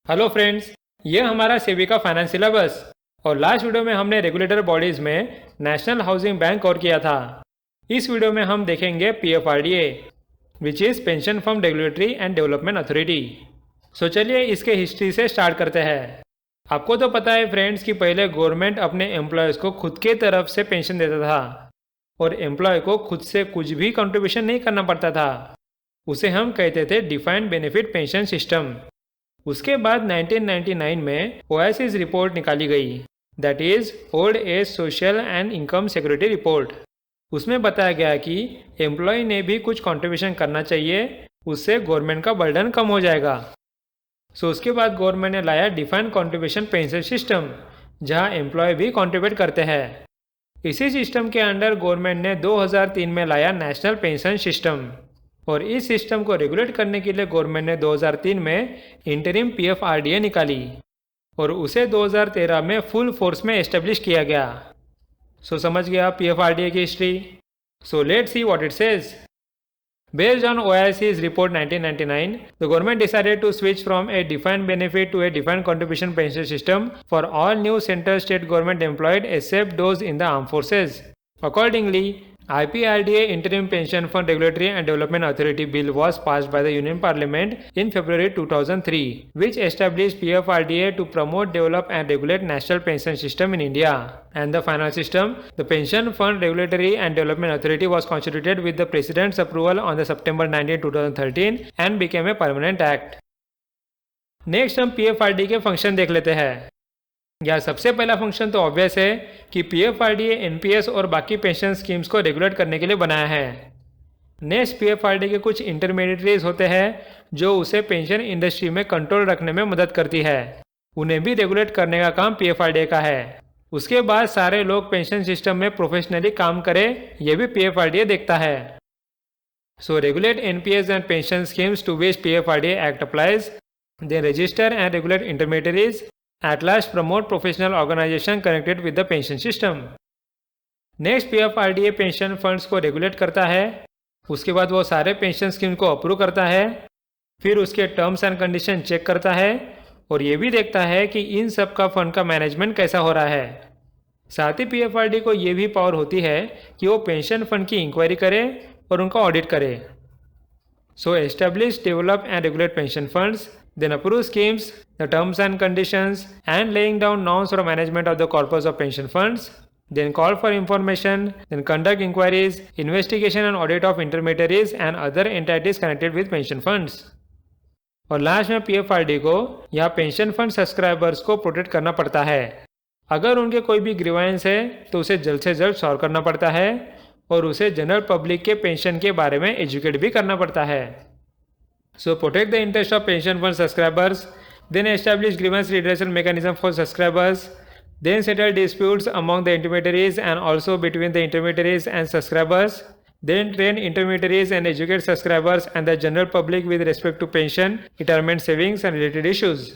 Hello friends, ये हमारा SEBI का फाइनेंस सिलेबस और लास्ट वीडियो में हमने रेगुलेटर बॉडीज में नेशनल हाउसिंग बैंक कवर किया था। इस वीडियो में हम देखेंगे PFRDA which is pension firm regulatory and development authority. So चलिए इसके हिस्ट्री से स्टार्ट करते हैं। आपको तो पता है फ्रेंड्स कि पहले गवर्नमेंट अपने एम्प्लॉयज़ को खुद के तरफ से पेंशन देता था और एम्प्लॉय को खुद से कुछ भी कंट्रीब्यूशन नहीं करना पड़ता था। उसे हम कहते थे डिफाइंड बेनिफिट पेंशन सिस्टम। उसके बाद 1999 में ओएसिस रिपोर्ट निकाली गई, that is old age social and income security report. उसमें बताया गया कि एम्प्लॉय ने भी कुछ कंट्रीब्यूशन करना चाहिए, उससे गवर्नमेंट का बर्डन कम हो जाएगा। सो उसके बाद गवर्नमेंट ने लाया डिफाइंड कंट्रीब्यूशन पेंशन सिस्टम, जहां एम्प्लॉय भी कंट्रीब्यूट करते हैं। इसी सिस्टम के अंडर गवर्नमेंट ने 2003 में लाया नेशनल पेंशन सिस्टम और इस सिस्टम को रेगुलेट करने के लिए गवर्नमेंट ने 2003 में इंटरिम पीएफआरडीए निकाली और उसे 2013 में फुल फोर्स में एस्टेब्लिश किया गया। सो समझ गया पीएफआरडीए की history. So let's see what it says. Based on OIC's report 1999, the government decided to switch from a defined benefit to a defined contribution pension system for all new central state government employed except those in the armed forces. Accordingly, IPRDA Interim Pension Fund Regulatory and Development Authority Bill was passed by the Union Parliament in February 2003, which established PFRDA to promote, develop and regulate national pension system in India. And the final system, the Pension Fund Regulatory and Development Authority, was constituted with the President's approval on the September 19, 2013 and became a permanent act. Next हम PFRD के function देख लेते हैं। यार सबसे पहला function तो obvious है कि पीएफआरडीए एनपीएस और बाकी पेंशन स्कीम्स को रेगुलेट करने के लिए बनाया है। नेक्स्ट पीएफआरडीए के कुछ इंटरमीडिएटरीज होते हैं जो उसे पेंशन इंडस्ट्री में कंट्रोल रखने में मदद करती है, उन्हें भी रेगुलेट करने का काम पीएफआरडीए का है। उसके बाद सारे लोग पेंशन सिस्टम में प्रोफेशनली काम करें, यह भी पीएफआरडीए देखता है। So regulate NPS and pension schemes to which PFRDA act applies, then register and regulate intermediaries, at last promote professional organization connected with the pension system. Next PFRDA pension funds को regulate करता है, उसके बाद वो सारे pension scheme को approve करता है, फिर उसके टर्म्स एंड कंडीशन चेक करता है और ये भी देखता है कि इन सब का फंड का मैनेजमेंट कैसा हो रहा है। साथ ही पीएफआरडी को ये भी पावर होती है कि वो पेंशन फंड की इंक्वायरी करे और उनका ऑडिट करे। So establish, develop and regulate pension funds, then approve schemes, the terms and conditions, and laying down norms for management of the corpus of pension funds, then call for information, then conduct inquiries, investigation and audit of intermediaries and other entities connected with pension funds. और last में पीएफआरडी को यहाँ pension fund subscribers को protect करना पड़ता है। अगर उनके कोई भी ग्रीवेंस है तो उसे जल्द से जल्द सॉल्व करना पड़ता है और उसे जनरल पब्लिक के पेंशन के बारे में एजुकेट भी करना पड़ता है। So protect the interest of pension fund subscribers, then establish grievance redressal mechanism for subscribers, then settle disputes among the intermediaries and also between the intermediaries and subscribers, then train intermediaries and educate subscribers and the general public with respect to pension, retirement savings and related issues.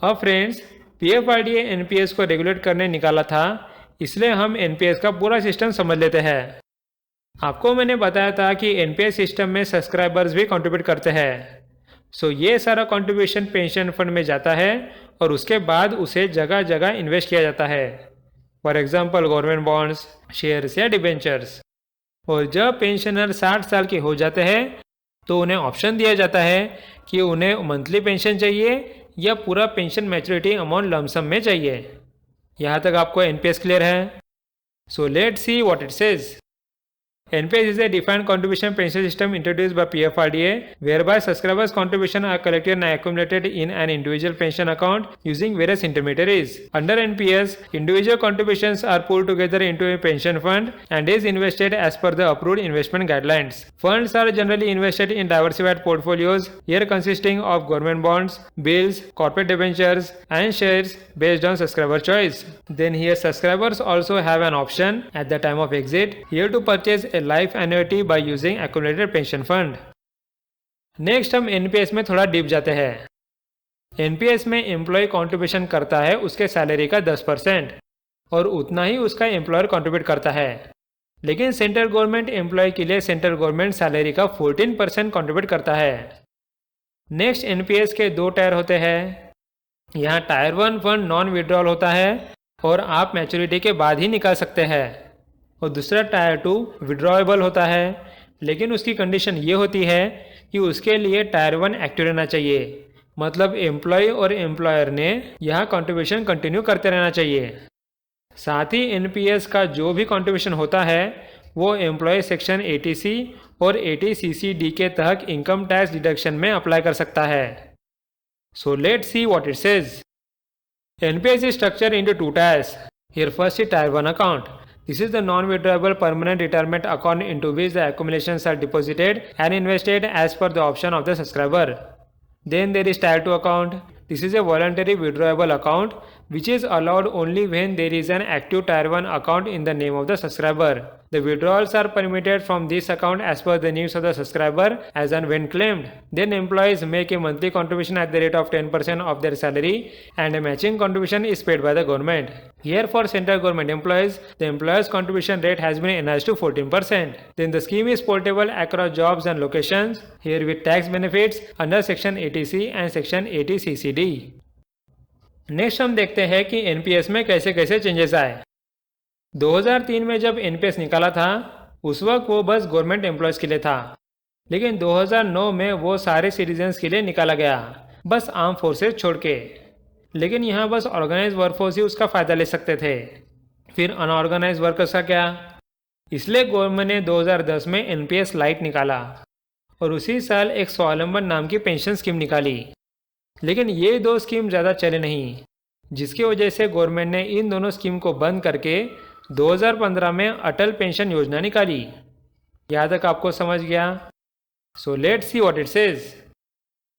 अब friends, PFRDA NPS को regulate करने निकाला था, इसलिए हम NPS का पूरा system समझ लेते हैं। आपको मैंने बताया था कि एनपीएस सिस्टम में सब्सक्राइबर्स भी कंट्रीब्यूट करते हैं। सो ये सारा कंट्रीब्यूशन पेंशन फंड में जाता है और उसके बाद उसे जगह जगह इन्वेस्ट किया जाता है, for example government bonds, shares या डिबेंचर्स। और जब पेंशनर 60 साल के हो जाते हैं तो उन्हें ऑप्शन दिया जाता है कि उन्हें मंथली पेंशन चाहिए या पूरा पेंशन मैच्योरिटी अमाउंट लमसम में चाहिए। यहाँ तक आपको एनपीएस क्लियर है? So let's see what it says. NPS is a defined contribution pension system introduced by PFRDA, whereby subscribers' contributions are collected and accumulated in an individual pension account using various intermediaries. Under NPS, individual contributions are pooled together into a pension fund and is invested as per the approved investment guidelines. Funds are generally invested in diversified portfolios, here consisting of government bonds, bills, corporate debentures, and shares based on subscriber choice. Then here subscribers also have an option at the time of exit here to purchase a life annuity by using accumulated pension fund. Next हम NPS में थोड़ा deep जाते हैं। NPS में employ contribution करता है उसके salary का 10% और उतना ही उसका एम्प्लॉयर कंट्रीब्यूट करता है, लेकिन सेंट्रल गवर्नमेंट एम्प्लॉय के लिए सेंट्रल गवर्नमेंट सैलरी का 14% कंट्रीब्यूट करता है। नेक्स्ट एनपीएस के 2 टायर होते हैं। यहाँ टायर 1 फंड नॉन विड्रॉल होता है और आप मैच्योरिटी के बाद ही निकाल सकते हैं, और दूसरा टायर 2 विड्रॉएबल होता है, लेकिन उसकी कंडीशन ये होती है कि उसके लिए टायर 1 एक्टिव रहना चाहिए, मतलब एम्प्लॉय और एम्प्लॉयर ने यहाँ कंट्रीब्यूशन कंटिन्यू करते रहना चाहिए। साथ ही एनपीएस का जो भी कंट्रीब्यूशन होता है वो एम्प्लॉय सेक्शन 80C और 80CCD के तहत इनकम टैक्स डिडक्शन में अप्लाई कर सकता है। So let's see what it says. NPS is structured into 2 tiers. Here first is tier 1 account. This is the non-withdrawable permanent retirement account into which the accumulations are deposited and invested as per the option of the subscriber. Then there is tier 2 account. This is a voluntary withdrawable account which is allowed only when there is an active tier 1 account in the name of the subscriber. The withdrawals are permitted from this account as per the needs of the subscriber as and when claimed. Then employees make a monthly contribution at the rate of 10% of their salary and a matching contribution is paid by the government. Here for central government employees, the employer's contribution rate has been enhanced to 14%. Then the scheme is portable across jobs and locations, here with tax benefits under section 80C and section 80CCD. Next हम देखते हैं कि NPS में कैसे कैसे changes आए। 2003 में जब एनपीएस निकाला था उस वक्त वो बस गवर्नमेंट एम्प्लॉयज़ के लिए था, लेकिन 2009 में वो सारे सिटीजन्स के लिए निकाला गया, बस आर्म फोर्सेस छोड़ के। लेकिन यहाँ बस ऑर्गेनाइज वर्कफोर्स ही उसका फ़ायदा ले सकते थे, फिर अनऑर्गेनाइज वर्कर्स का क्या। इसलिए गवर्नमेंट ने 2010 में एनपीएस लाइट निकाला और उसी साल एक स्वावलंबन नाम की पेंशन स्कीम निकाली। लेकिन ये 2 स्कीम ज़्यादा चले नहीं, जिसकी वजह से गवर्नमेंट ने इन दोनों स्कीम को बंद करके 2015 में अटल पेंशन योजना निकाली। यहाँ तक आपको समझ गया? So let's see what it says.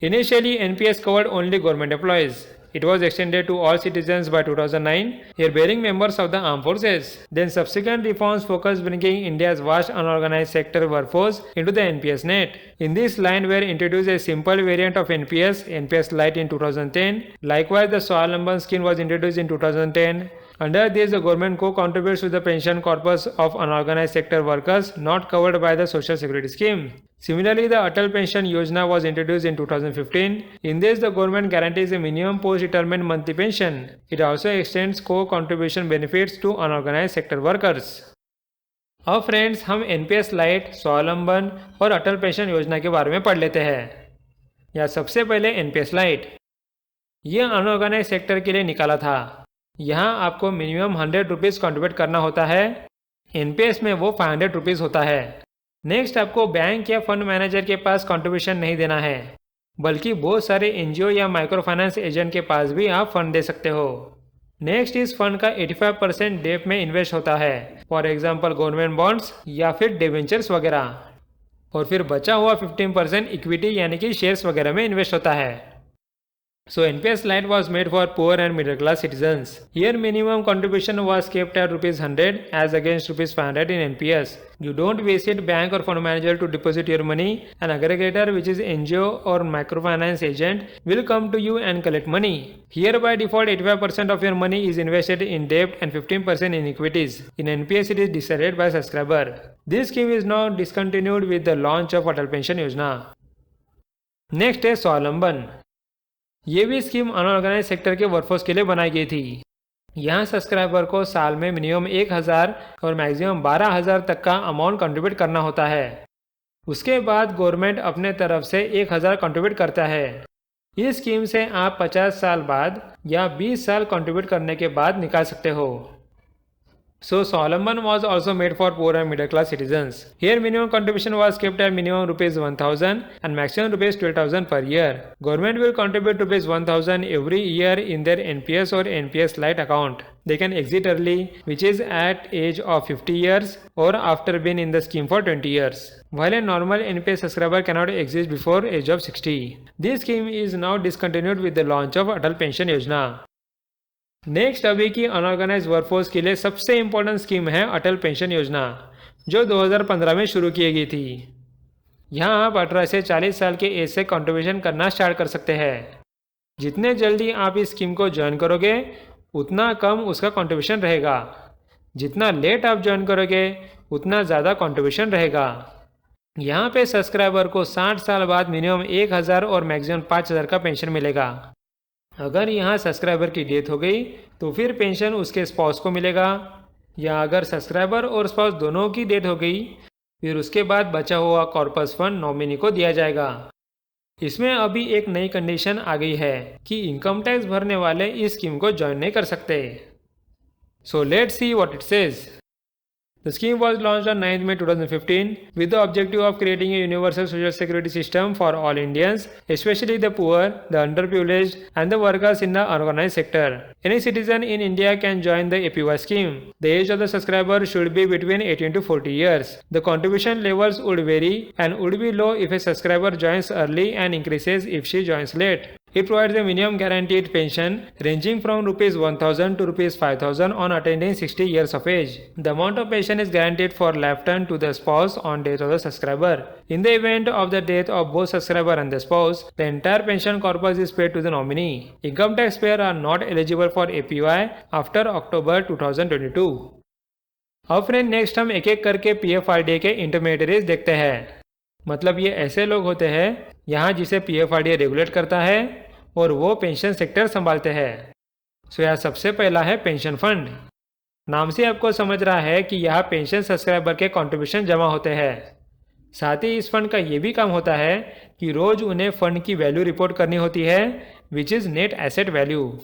Initially NPS covered only government employees. It was extended to all citizens by 2009, here bearing members of the armed forces. Then subsequent reforms focused bringing India's vast unorganized sector workforce into the NPS net. In this line were introduced a simple variant of NPS, NPS Lite in 2010. Likewise, the Swawalamban scheme was introduced in 2010. Under this, the government co-contributes to the pension corpus of unorganized sector workers not covered by the Social Security scheme. Similarly, the Atal Pension Yojana was introduced in 2015. In this, the government guarantees a minimum post-retirement monthly pension. It also extends co-contribution benefits to unorganized sector workers. अब friends, हम NPS light, स्वावलंबन और अटल pension योजना के बारे में पढ़ लेते हैं। या सबसे पहले एनपीएस लाइट, ये अनऑर्गेनाइज सेक्टर के लिए निकाला था। यहाँ आपको मिनिमम 100 रुपीज़ कॉन्ट्रीब्यूट करना होता है, एनपीएस में वो 500 रुपीज़ होता है। नेक्स्ट, आपको बैंक या फंड मैनेजर के पास कंट्रीब्यूशन नहीं देना है, बल्कि बहुत सारे एनजीओ या माइक्रो फाइनेंस एजेंट के पास भी आप फंड दे सकते हो। नेक्स्ट, इस फंड का 85% डेट में इन्वेस्ट होता है, फॉर एग्जांपल गवर्नमेंट बॉन्ड्स या फिर डिवेंचर्स वगैरह, और फिर बचा हुआ 15% इक्विटी यानी कि शेयर्स वगैरह में इन्वेस्ट होता है। So NPS Lite was made for poor and middle class citizens. Here minimum contribution was kept at ₹100 as against ₹500 in NPS. You don't visit bank or fund manager to deposit your money. An aggregator, which is NGO or microfinance agent, will come to you and collect money. Here by default 85% of your money is invested in debt and 15% in equities. In NPS it is decided by subscriber. This scheme is now discontinued with the launch of Atal Pension Yojana. Next is Swawalamban. ये भी scheme unorganised sector के workforce के लिए बनाई गई थी। यहाँ subscriber को साल में मिनिमम 1000 और मैक्सिमम 12000 तक का अमाउंट कंट्रीब्यूट करना होता है। उसके बाद गवर्नमेंट अपने तरफ से 1000 कंट्रीब्यूट करता है। इस स्कीम से आप 50 साल बाद या 20 साल कंट्रीब्यूट करने के बाद निकाल सकते हो। So Swawalamban was also made for poor and middle class citizens. Here minimum contribution was kept at minimum ₹1000 and maximum ₹12,000 per year. Government will contribute ₹1000 every year in their NPS or NPS Lite account. They can exit early, which is at age of 50 years or after being in the scheme for 20 years. While a normal NPS subscriber cannot exit before age of 60. This scheme is now discontinued with the launch of Atal Pension Yojana. Next, अभी की unorganised workforce के लिए सबसे important scheme है अटल pension योजना, जो 2015 में शुरू की गई थी। यहाँ आप 18 से 40 साल के एज से कंट्रीब्यूशन करना स्टार्ट कर सकते हैं। जितने जल्दी आप इस स्कीम को ज्वाइन करोगे उतना कम उसका कंट्रीब्यूशन रहेगा, जितना लेट आप ज्वाइन करोगे उतना ज़्यादा कंट्रीब्यूशन रहेगा। यहाँ पे सब्सक्राइबर को 60 साल बाद मिनिमम 1000 और मैक्सिमम 5000 का पेंशन मिलेगा। अगर यहाँ सब्सक्राइबर की डेथ हो गई तो फिर पेंशन उसके स्पाउस को मिलेगा, या अगर सब्सक्राइबर और स्पाउस दोनों की डेथ हो गई फिर उसके बाद बचा हुआ कॉर्पस फंड नॉमिनी को दिया जाएगा। इसमें अभी एक नई कंडीशन आ गई है कि इनकम टैक्स भरने वाले इस स्कीम को ज्वाइन नहीं कर सकते। So let's see what it says. The scheme was launched on 9th May 2015 with the objective of creating a universal social security system for all Indians, especially the poor, the underprivileged, and the workers in the unorganized sector. Any citizen in India can join the APY scheme. The age of the subscriber should be between 18 to 40 years. The contribution levels would vary and would be low if a subscriber joins early and increases if she joins late. It provides a minimum guaranteed pension ranging from Rs 1000 to Rs 5000 on attaining 60 years of age. The amount of pension is guaranteed for lifetime to the spouse on death of the subscriber. In the event of the death of both subscriber and the spouse, the entire pension corpus is paid to the nominee. Income taxpayers are not eligible for APY after October 2022. अब friend next हम एक एक करके PFRDA के intermediaries देखते हैं। मतलब ये ऐसे लोग होते हैं यहाँ जिसे PFRDA रेगुलेट करता है और वो पेंशन सेक्टर संभालते हैं। सो यहाँ सबसे पहला है पेंशन फंड। नाम से आपको समझ रहा है कि यहाँ पेंशन सब्सक्राइबर के कंट्रीब्यूशन जमा होते हैं। साथ ही इस फंड का ये भी काम होता है कि रोज उन्हें फंड की वैल्यू रिपोर्ट करनी होती है, which is net asset value.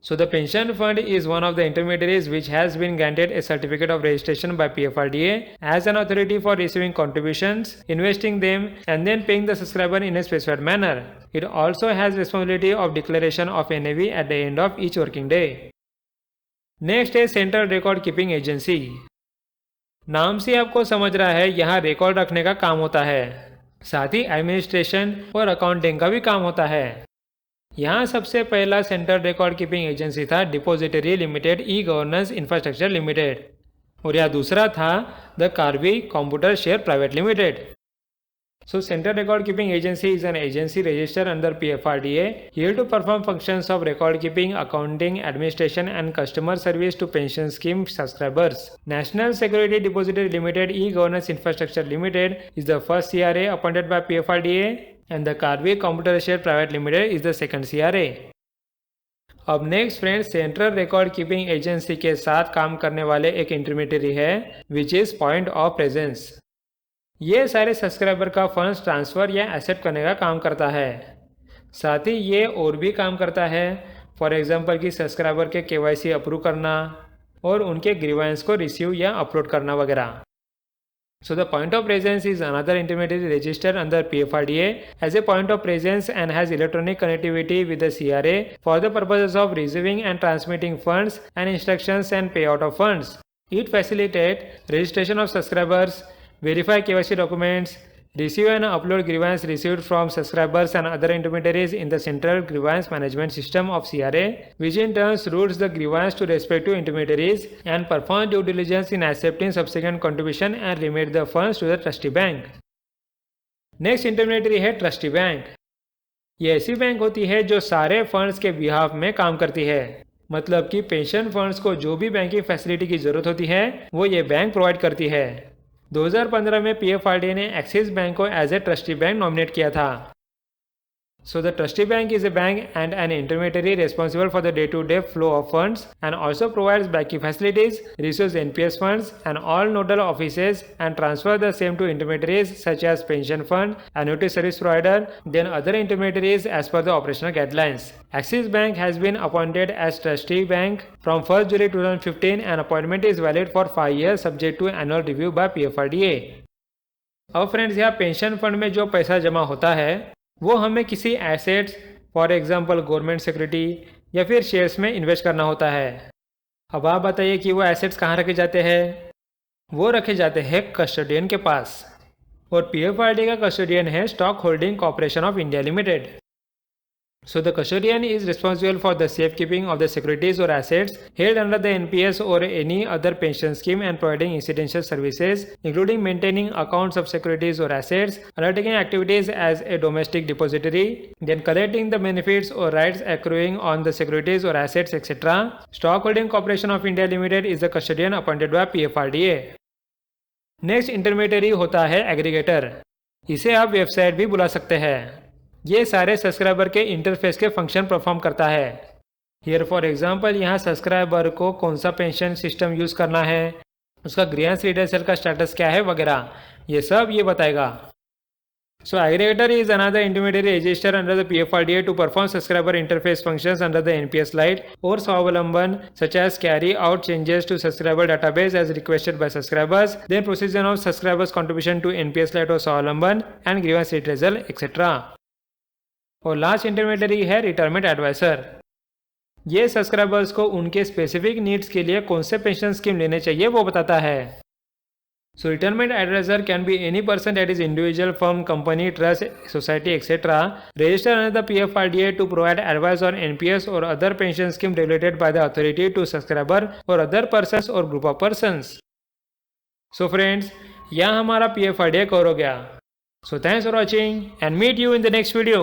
So the pension fund is one of the intermediaries which has been granted a certificate of registration by PFRDA as an authority for receiving contributions, investing them, and then paying the subscriber in a specified manner. It also has responsibility of declaration of NAV at the end of each working day. Next is Central Record Keeping Agency. नाम से आपको समझ रहा है यहाँ record रखने का काम होता है, साथ ही एडमिनिस्ट्रेशन और अकाउंटिंग का भी काम होता है। यहाँ सबसे पहला सेंट्रल रिकॉर्ड कीपिंग एजेंसी था depository limited e governance infrastructure limited, और यह दूसरा था the Karbi computer share private limited. So Central Record Keeping Agency is an agency registered under PFRDA here to perform functions of record keeping, accounting, administration and customer service to pension scheme subscribers. National Security Depository Limited E-Governance Infrastructure Limited is the first CRA appointed by PFRDA and the Carby Computer Share Private Limited is the second CRA. अब next friend central record keeping agency के साथ काम करने वाले एक intermediary है which is point of presence. ये सारे सब्सक्राइबर का फंड्स ट्रांसफ़र या एक्सेप्ट करने का काम करता है। साथ ही ये और भी काम करता है, फॉर एग्जांपल कि सब्सक्राइबर के KYC अप्रूव करना और उनके ग्रीवेंस को रिसीव या अपलोड करना वगैरह। So the point of presence is another intermediary registered under PFRDA as a point of presence and has electronic connectivity with the CRA for the purposes of receiving and transmitting funds and instructions and payout of funds. It facilitates registration of subscribers, verify KYC documents, receive and upload grievance received from subscribers and other intermediaries in the central grievance management system of CRA, which in turn routes the grievance to respective intermediaries and performs due diligence in accepting subsequent contribution and remit the funds to the trustee bank. Next intermediary है trustee bank. ये ऐसी bank होती है जो सारे funds के behalf में काम करती है। मतलब कि पेंशन फंड्स को जो भी बैंकिंग फैसिलिटी की जरूरत होती है वो ये बैंक प्रोवाइड करती है। 2015 में PFRDA ने एक्सिस बैंक को as a trustee bank nominate किया था। So the trustee bank is a bank and an intermediary responsible for the day-to-day flow of funds and also provides banking facilities, receives NPS funds and all nodal offices and transfer the same to intermediaries such as pension fund, annuity service provider, then other intermediaries as per the operational guidelines. Axis Bank has been appointed as trustee bank from 1st July 2015 and appointment is valid for 5 years subject to annual review by PFRDA. अब friends यहाँ pension fund में जो पैसा जमा होता है वो हमें किसी assets for example government security या फिर शेयर्स में इन्वेस्ट करना होता है। अब आप बताइए कि वो एसेट्स कहाँ रखे जाते हैं? वो रखे जाते हैं कस्टोडियन के पास, और PFRDA का कस्टोडियन है stock holding corporation of India limited. So the custodian is responsible for the safekeeping of the securities or assets held under the NPS or any other pension scheme and providing incidental services, including maintaining accounts of securities or assets, undertaking activities as a domestic depository, then collecting the benefits or rights accruing on the securities or assets, etc. Stock Holding Corporation of India Limited is the custodian appointed by PFRDA. Next intermediary होता है aggregator. इसे आप website भी बुला सकते हैं। ये सारे सब्सक्राइबर के इंटरफेस के फंक्शन परफॉर्म करता है। हियर फॉर एग्जांपल यहाँ सब्सक्राइबर को कौन सा पेंशन सिस्टम यूज़ करना है, उसका ग्रीवेंस रिड्रेसल का स्टेटस क्या है वगैरह, ये सब ये बताएगा। So aggregator is another intermediary registered under the PFRDA to perform subscriber interface functions under the NPS Lite or Swavalamban, such as carry out changes to subscriber database as requested by subscribers, then procedure of subscribers contribution to NPS Lite or Swavalamban and grievance redressal etc. और last intermediary है retirement adviser. ये subscribers को उनके specific needs के लिए कौन से pension scheme लेने चाहिए वो बताता है। So retirement advisor can be any person that is individual, firm, company, trust, society, etc. registered under the PFRDA to provide advice on NPS or other pension scheme regulated by the authority to subscriber or other persons or group of persons. So friends, यहाँ हमारा PFRDA cover हो गया। So thanks for watching and meet you in the next video.